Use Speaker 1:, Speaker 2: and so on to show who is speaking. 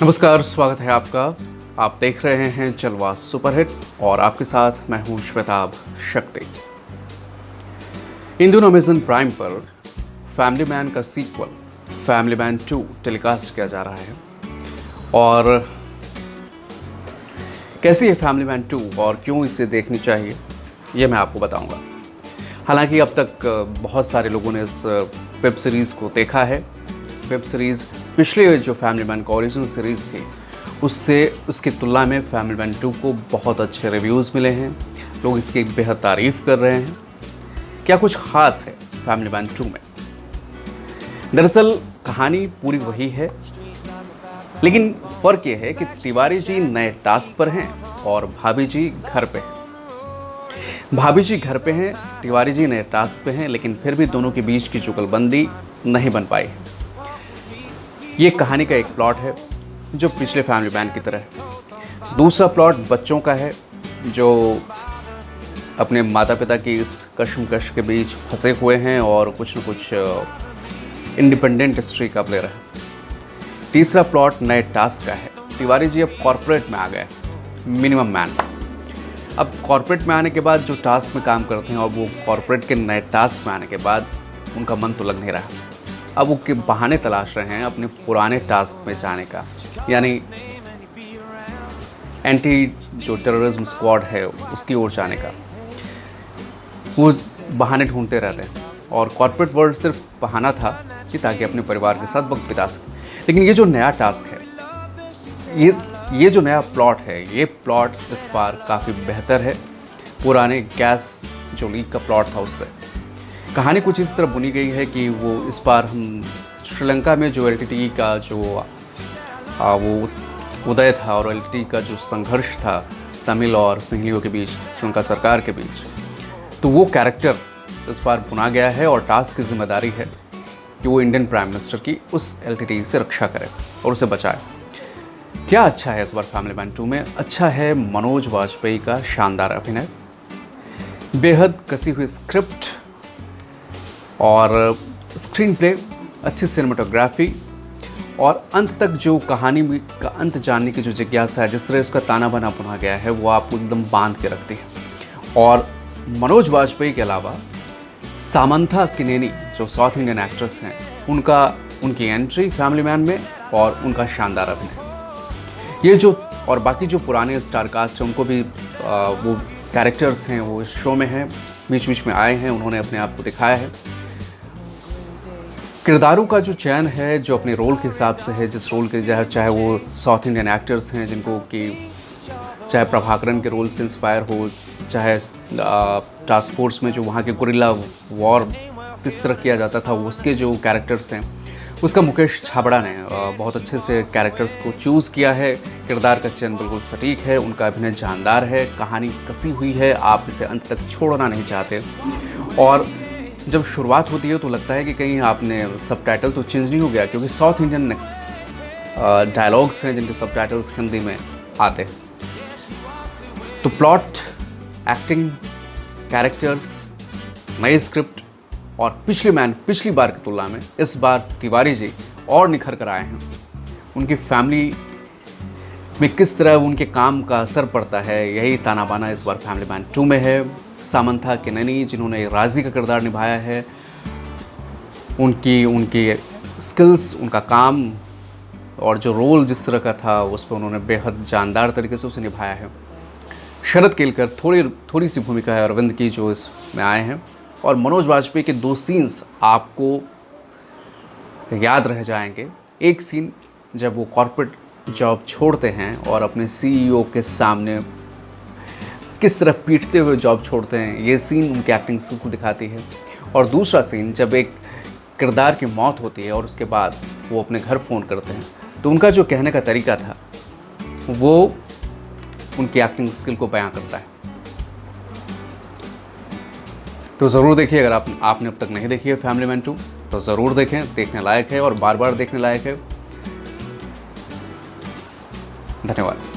Speaker 1: नमस्कार, स्वागत है आपका। आप देख रहे हैं जलवा सुपरहिट और आपके साथ मैं हूं श्वेताब शक्ति। इन दिनों अमेज़न प्राइम पर फैमिली मैन का सीक्वल फैमिली मैन 2 टेलीकास्ट किया जा रहा है। और कैसी है फैमिली मैन 2 और क्यों इसे देखनी चाहिए, ये मैं आपको बताऊंगा। हालांकि अब तक बहुत सारे लोगों ने इस वेब सीरीज़ को देखा है। वेब सीरीज़ पिछले जो फैमिली मैन का ओरिजिनल सीरीज़ थी उसकी तुलना में फैमिली मैन 2 को बहुत अच्छे रिव्यूज़ मिले हैं। लोग इसकी बेहद तारीफ़ कर रहे हैं। क्या कुछ ख़ास है फैमिली मैन 2 में? दरअसल कहानी पूरी वही है, लेकिन फ़र्क ये है कि तिवारी जी नए टास्क पर हैं और भाभी जी घर पे हैं। भाभी जी घर पे हैं, तिवारी जी नए टास्क पे हैं, लेकिन फिर भी दोनों के बीच की जुगलबंदी नहीं बन पाई। ये कहानी का एक प्लॉट है जो पिछले फैमिली मैन की तरह है। दूसरा प्लॉट बच्चों का है जो अपने माता पिता की इस कश्मकश के बीच फंसे हुए हैं और कुछ न कुछ इंडिपेंडेंट हिस्ट्री का प्लेयर है। तीसरा प्लॉट नए टास्क का है। तिवारी जी अब कॉर्पोरेट में आ गए, मिनिमम मैन। अब कॉर्पोरेट में आने के बाद जो टास्क में काम करते हैं और वो कॉर्पोरेट के नए टास्क में आने के बाद उनका मन तो लग नहीं रहा। अब वो के बहाने तलाश रहे हैं अपने पुराने टास्क में जाने का, यानी एंटी जो टेररिज्म स्क्वाड है उसकी ओर जाने का। वो बहाने ढूंढते रहते हैं और कॉर्पोरेट वर्ल्ड सिर्फ बहाना था कि ताकि अपने परिवार के साथ वक्त बिता सकें। लेकिन ये जो नया टास्क है, ये जो नया प्लॉट है, ये प्लॉट इस बार काफ़ी बेहतर है पुराने गैस जो लीक का प्लॉट था उससे। कहानी कुछ इस तरह बुनी गई है कि वो इस बार हम श्रीलंका में जो एलटीटी का जो वो उदय था और एलटीटी का जो संघर्ष था तमिल और सिंहलियों के बीच, श्रीलंका सरकार के बीच, तो वो कैरेक्टर इस बार बुना गया है और टास्क की जिम्मेदारी है कि वो इंडियन प्राइम मिनिस्टर की उस एलटीटी से रक्षा करे और उसे बचाए। क्या अच्छा है इस बार फैमिली मैन 2 में? अच्छा है मनोज वाजपेयी का शानदार अभिनय, बेहद कसी हुई स्क्रिप्ट और स्क्रीन प्ले, अच्छी सिनेमेटोग्राफी और अंत तक जो कहानी का अंत जानने की जो जिज्ञासा है, जिस तरह उसका ताना बाना बुना गया है, वो आपको एकदम बांध के रखती है। और मनोज वाजपेयी के अलावा सामंथा किनेनी जो साउथ इंडियन एक्ट्रेस हैं, उनकी एंट्री फैमिली मैन में और उनका शानदार अभिनय, ये जो और बाकी जो पुराने स्टार कास्ट हैं उनको भी वो कैरेक्टर्स हैं वो इस शो में हैं, बीच बीच में आए हैं, उन्होंने अपने आप को दिखाया है। किरदारों का जो चयन है जो अपने रोल के हिसाब से है, जिस रोल के चाहे वो साउथ इंडियन एक्टर्स हैं जिनको कि चाहे प्रभाकरन के रोल से इंस्पायर हो, चाहे टास्क फोर्स में जो वहाँ के गुरिल्ला वॉर किस तरह किया जाता था उसके जो कैरेक्टर्स हैं, उसका मुकेश छाबड़ा ने बहुत अच्छे से कैरेक्टर्स को चूज़ किया है। किरदार का चयन बिल्कुल सटीक है, उनका अभिनय जानदार है, कहानी कसी हुई है, आप इसे अंत तक छोड़ना नहीं चाहते। और जब शुरुआत होती है तो लगता है कि कहीं आपने सबटाइटल तो चेंज नहीं हो गया, क्योंकि साउथ इंडियन डायलॉग्स हैं जिनके सबटाइटल्स हिंदी में आते हैं। तो प्लॉट, एक्टिंग, कैरेक्टर्स, नई स्क्रिप्ट और पिछली बार की तुलना में इस बार तिवारी जी और निखर कर आए हैं। उनकी फैमिली में किस तरह उनके काम का असर पड़ता है, यही ताना बाना इस बार फैमिली मैन 2 में है। सामंथा किनेनी जिन्होंने राजी का किरदार निभाया है, उनकी स्किल्स, उनका काम और जो रोल जिस तरह का था उस पर उन्होंने बेहद जानदार तरीके से उसे निभाया है। शरद केलकर थोड़ी सी भूमिका है अरविंद की जो इसमें आए हैं। और मनोज वाजपेयी के 2 सीन्स आपको याद रह जाएंगे। एक सीन जब वो कॉर्पोरेट जॉब छोड़ते हैं और अपने सीईओ के सामने किस तरह पीटते हुए जॉब छोड़ते हैं, ये सीन उनकी एक्टिंग को दिखाती है। और दूसरा सीन जब एक किरदार की मौत होती है और उसके बाद वो अपने घर फ़ोन करते हैं, तो उनका जो कहने का तरीका था वो उनकी एक्टिंग स्किल को बयां करता है। तो ज़रूर देखिए, अगर आपने अब तक नहीं देखी है फैमिली मैन 2 तो ज़रूर देखें, देखने लायक है और बार बार देखने लायक है। धन्यवाद।